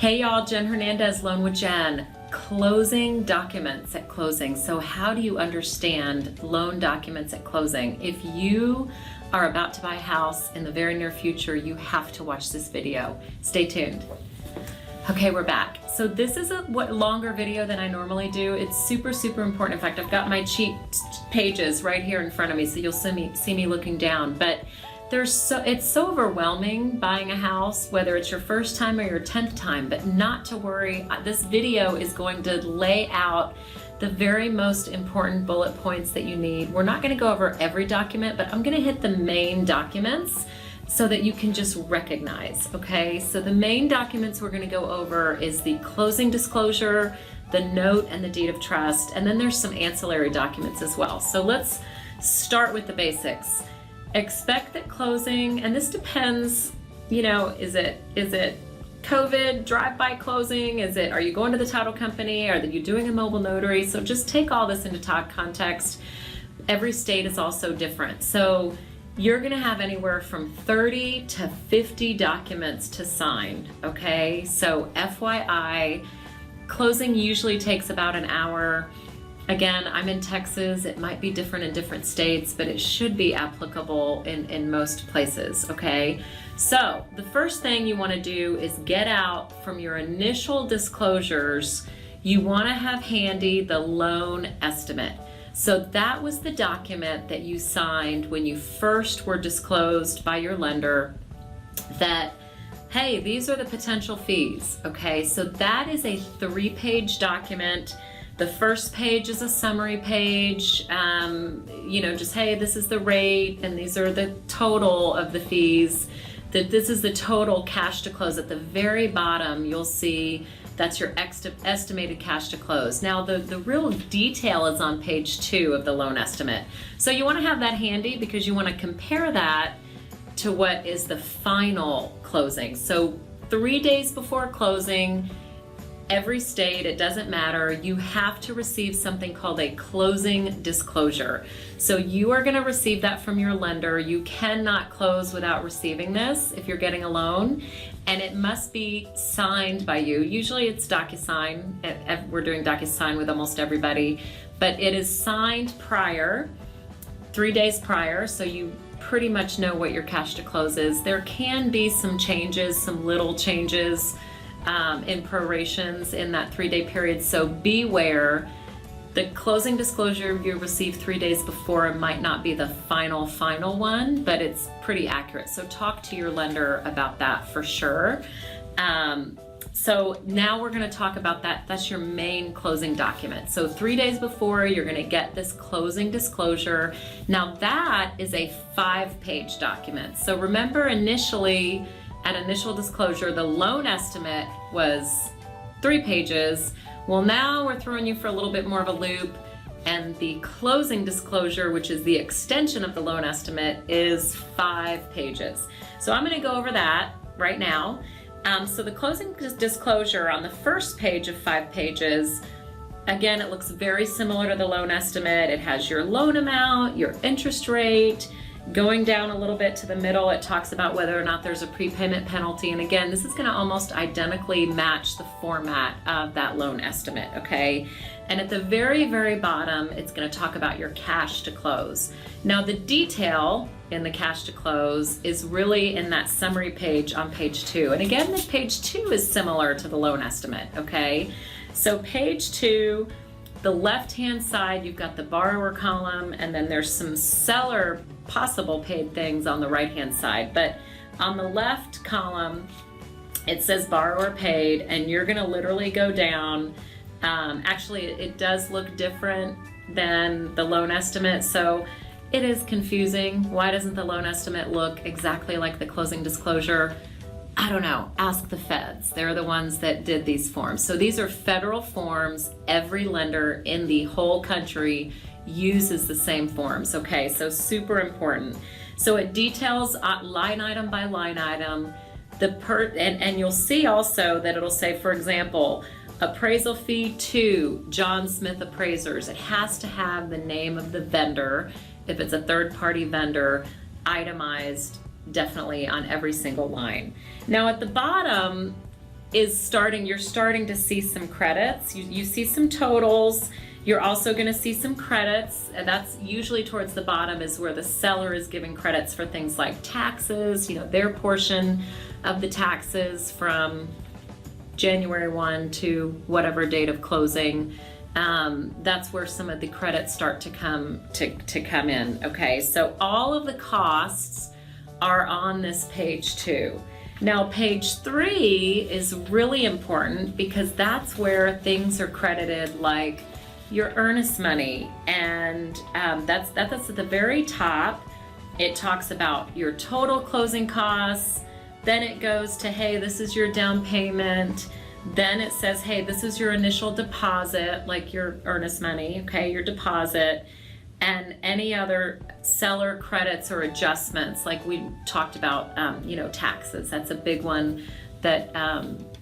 Hey y'all, Jen Hernandez, Loan with Jen. Closing documents at closing. So how do you understand loan documents at closing? If you are about to buy a house in the very near future, you have to watch this video. Stay tuned. Okay, we're back. So this is a longer video than I normally do. It's super important. In fact, I've got my cheat pages right here in front of me, so you'll see me looking down. But it's so overwhelming buying a house, whether it's your first time or your 10th time, but not to worry. This video is going to lay out the very most important bullet points that you need. We're not going to go over every document, but I'm going to hit the main documents so that you can just recognize, okay? So the main documents we're going to go over is the closing disclosure, the note, and the deed of trust, and then there's some ancillary documents as well. So let's start with the basics. Expect that closing, and this depends, you know, is it COVID drive-by closing? Are you going to the title company? Are you doing a mobile notary? So just take all this into context. Every state is also different. So you're gonna have anywhere from 30 to 50 documents to sign, okay? So FYI, closing usually takes about an hour. Again, I'm in Texas. It might be different in different states, but it should be applicable in most places, okay? So the first thing you want to do is get out from your initial disclosures. You want to have handy the loan estimate. So that was the document that you signed when you first were disclosed by your lender that, hey, these are the potential fees, okay? So that is a 3-page document. The first page is a summary page, you know, just, hey, this is the rate and these are the total of the fees. This is the total cash to close. At the very bottom, you'll see that's your estimated cash to close. Now, the real detail is on page 2 of the loan estimate. So you want to have that handy because you want to compare that to what is the final closing. So 3 days before closing, every state, it doesn't matter, you have to receive something called a closing disclosure. So you are gonna receive that from your lender. You cannot close without receiving this if you're getting a loan, and it must be signed by you. Usually it's DocuSign. We're doing DocuSign with almost everybody, but it is signed prior, 3 days prior, so you pretty much know what your cash to close is. There can be some changes, some little changes, in prorations in that 3-day period. So beware. The closing disclosure you receive 3 days before might not be the final one, but it's pretty accurate. So talk to your lender about that for sure. So now we're going to talk about that. That's your main closing document. So 3 days before, you're going to get this closing disclosure. Now that is a 5-page document. So remember initially, at initial disclosure, the loan estimate was 3 pages. Well, now we're throwing you for a little bit more of a loop, and the closing disclosure, which is the extension of the loan estimate, is 5 pages. So I'm gonna go over that right now. So the closing disclosure on the first page of 5 pages, again, it looks very similar to the loan estimate. It has your loan amount, your interest rate. Going down a little bit to the middle, it talks about whether or not there's a prepayment penalty. And again, this is going to almost identically match the format of that loan estimate, okay? And at the very bottom, it's going to talk about your cash to close. Now, the detail in the cash to close is really in that summary page on page 2. And again, this page 2 is similar to the loan estimate, okay? So page 2, the left-hand side, you've got the borrower column, and then there's some seller possible paid things on the right-hand side. But on the left column, it says borrower paid, and you're gonna literally go down. Actually, it does look different than the loan estimate, so it is confusing. Why doesn't the loan estimate look exactly like the closing disclosure? I don't know, ask the feds. They're the ones that did these forms. So these are federal forms. Every lender in the whole country uses the same forms, okay? So super important. So it details line item by line item, and you'll see also that it'll say, for example, appraisal fee to John Smith Appraisers. It has to have the name of the vendor. If it's a third-party vendor, itemized definitely on every single line. Now at the bottom, you're starting to see some credits. You see some totals. You're also going to see some credits, and that's usually towards the bottom is where the seller is giving credits for things like taxes, their portion of the taxes from January 1 to whatever date of closing. That's where some of the credits start to come in. Okay, so all of the costs are on this page 2. Now page 3 is really important because that's where things are credited, like your earnest money, and that's at the very top. It talks about your total closing costs. Then it goes to, hey, this is your down payment. Then it says, hey, this is your initial deposit, like your earnest money, okay, your deposit, and any other seller credits or adjustments, like we talked about, taxes. That's a big one that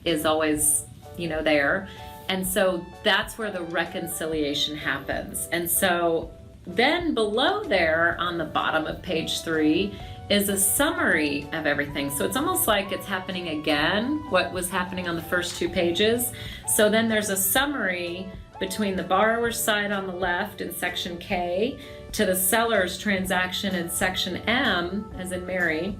is always, there. And so that's where the reconciliation happens. And so then below there on the bottom of page 3 is a summary of everything. So it's almost like it's happening again, what was happening on the first 2 pages. So then there's a summary between the borrower's side on the left in section K to the seller's transaction in section M, as in Mary.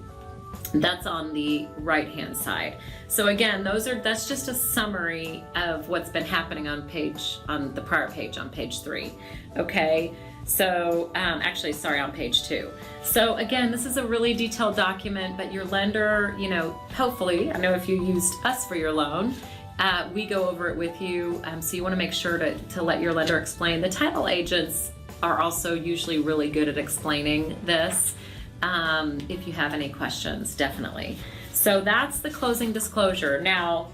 That's on the right-hand side. So again, that's just a summary of what's been happening on the prior page, on page 3. Okay, so on page 2. So again, this is a really detailed document, but your lender, hopefully, I know if you used us for your loan, we go over it with you. So you want to make sure to let your lender explain. The title agents are also usually really good at explaining this. If you have any questions, definitely. So that's the closing disclosure. Now,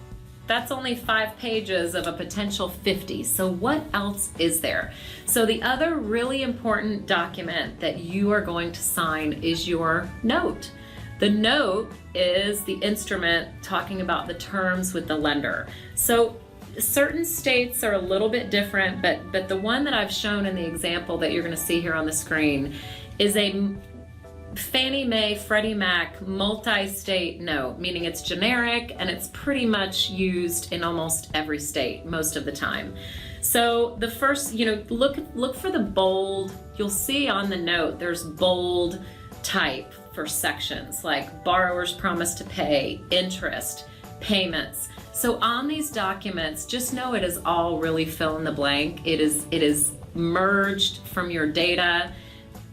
that's only 5 pages of a potential 50. So what else is there? So the other really important document that you are going to sign is your note. The note is the instrument talking about the terms with the lender. So certain states are a little bit different, but the one that I've shown in the example that you're going to see here on the screen is a Fannie Mae, Freddie Mac multi-state note, meaning it's generic and it's pretty much used in almost every state most of the time. So the first, look for the bold. You'll see on the note there's bold type for sections like borrower's promise to pay, interest, payments. So on these documents, just know it is all really fill in the blank. It is merged from your data.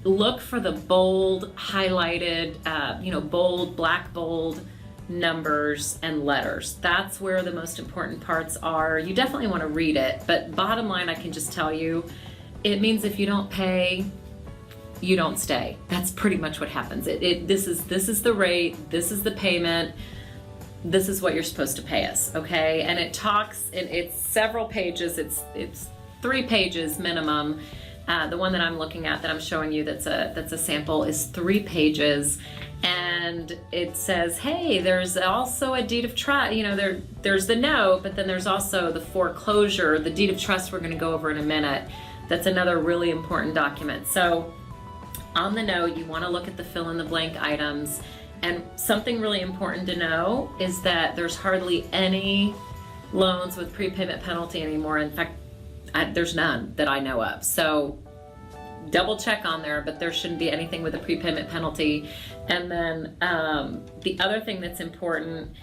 Look for the bold, highlighted, bold, black bold numbers and letters. That's where the most important parts are. You definitely want to read it, but bottom line, I can just tell you, it means if you don't pay, you don't stay. That's pretty much what happens. This is the rate, this is the payment, this is what you're supposed to pay us, okay? And it's several pages, it's 3 pages minimum. The one that I'm looking at, that I'm showing you, that's a sample, is 3 pages, and it says, hey, there's also a deed of trust. There's the note, but then there's also the foreclosure, the deed of trust. We're going to go over in a minute. That's another really important document. So on the note, you want to look at the fill in the blank items, and something really important to know is that there's hardly any loans with prepayment penalty anymore. In fact, there's none that I know of. So double check on there, but there shouldn't be anything with a prepayment penalty. And then the other thing that's important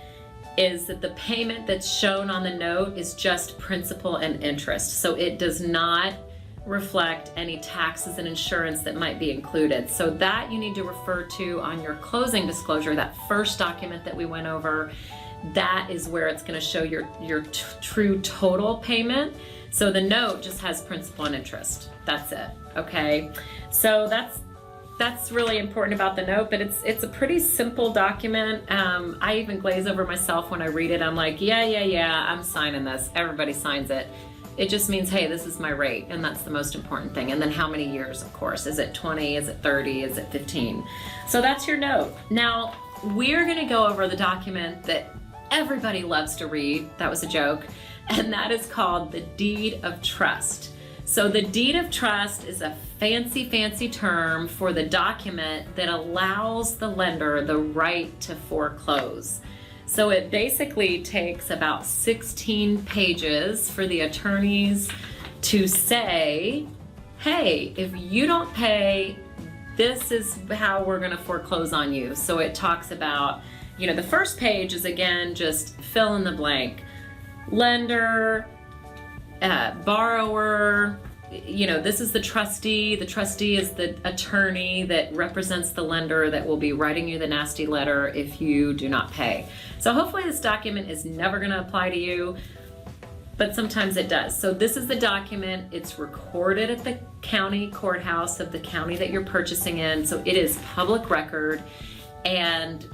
is that the payment that's shown on the note is just principal and interest. So it does not reflect any taxes and insurance that might be included. So that you need to refer to on your closing disclosure, that first document that we went over. That is where it's going to show your true total payment. So the note just has principal and interest. That's it. Okay. So that's really important about the note, but it's a pretty simple document. I even glaze over myself when I read it. I'm like, yeah, I'm signing this. Everybody signs it. It just means, hey, this is my rate, and that's the most important thing. And then how many years, of course. Is it 20? Is it 30? Is it 15? So that's your note. Now, we're going to go over the document that everybody loves to read. That was a joke. And that is called the deed of trust. So the deed of trust is a fancy term for the document that allows the lender the right to foreclose. So it basically takes about 16 pages for the attorneys to say, hey, if you don't pay, this is how we're going to foreclose on you. So it talks about, the first page is, again, just fill in the blank. Lender, borrower, this is the trustee. The trustee is the attorney that represents the lender that will be writing you the nasty letter if you do not pay. So hopefully this document is never going to apply to you, but sometimes it does. So this is the document. It's recorded at the county courthouse of the county that you're purchasing in. So it is public record, and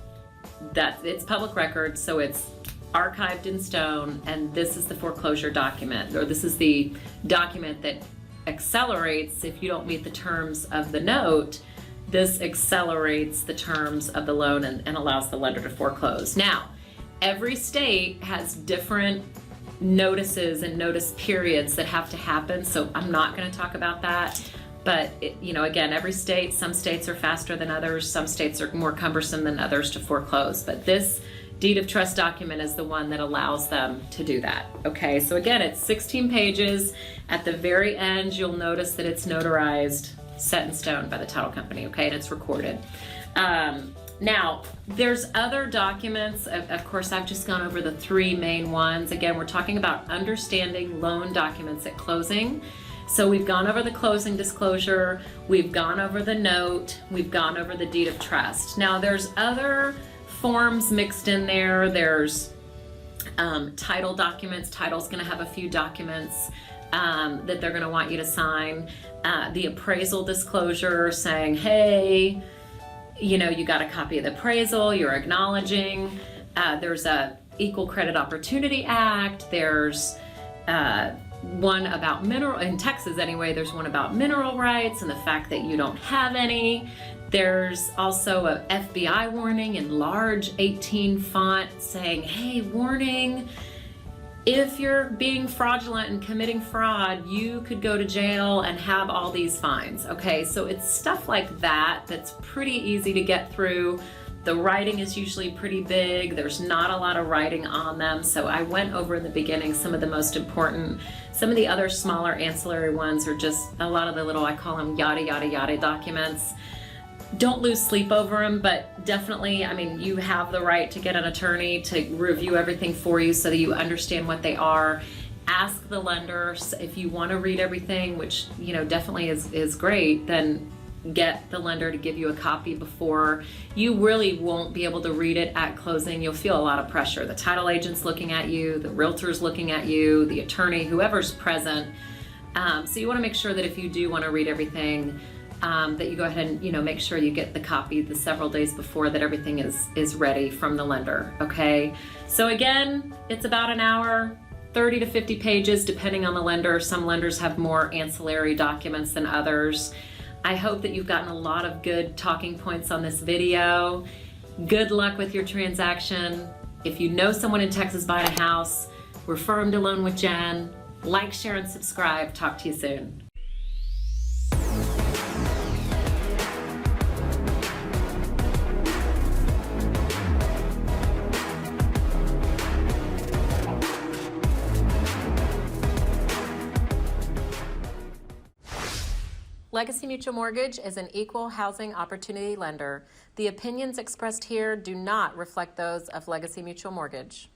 it's public record. So it's archived in stone, and this is the foreclosure document, or this is the document that accelerates if you don't meet the terms of the note. This accelerates the terms of the loan and allows the lender to foreclose. Now, every state has different notices and notice periods that have to happen, so I'm not going to talk about that. But again, every state, some states are faster than others, some states are more cumbersome than others to foreclose. But this deed of trust document is the one that allows them to do that. Okay, so again, it's 16 pages. At the very end, you'll notice that it's notarized, set in stone by the title company, okay, and it's recorded. Now, there's other documents. Of course, I've just gone over the three main ones. Again, we're talking about understanding loan documents at closing. So we've gone over the closing disclosure, we've gone over the note, we've gone over the deed of trust. Now, there's other forms mixed in there. There's title documents. Title's going to have a few documents that they're going to want you to sign. The appraisal disclosure saying, hey, you got a copy of the appraisal, you're acknowledging. There's a Equal Credit Opportunity Act. There's one about in Texas anyway, there's one about mineral rights and the fact that you don't have any. There's also a FBI warning in large 18 font saying, hey, warning, if you're being fraudulent and committing fraud, you could go to jail and have all these fines. Okay, so it's stuff like that that's pretty easy to get through. The writing is usually pretty big. There's not a lot of writing on them. So I went over in the beginning some of the most important. Some of the other smaller ancillary ones are just a lot of the little, I call them yada, yada, yada documents. Don't lose sleep over them, but definitely, you have the right to get an attorney to review everything for you so that you understand what they are. Ask the lender if you want to read everything, which, definitely is great, then get the lender to give you a copy before. You really won't be able to read it at closing. You'll feel a lot of pressure. The title agent's looking at you, the realtor's looking at you, the attorney, whoever's present. So you want to make sure that if you do want to read everything, that you go ahead and make sure you get the copy the several days before, that everything is ready from the lender. Okay, so again, it's about an hour, 30 to 50 pages depending on the lender. Some lenders have more ancillary documents than others. I hope that you've gotten a lot of good talking points on this video. Good luck with your transaction. If you know someone in Texas buying a house, refer them to Loan with Jen. Like, share, and subscribe. Talk to you soon. Legacy Mutual Mortgage is an equal housing opportunity lender. The opinions expressed here do not reflect those of Legacy Mutual Mortgage.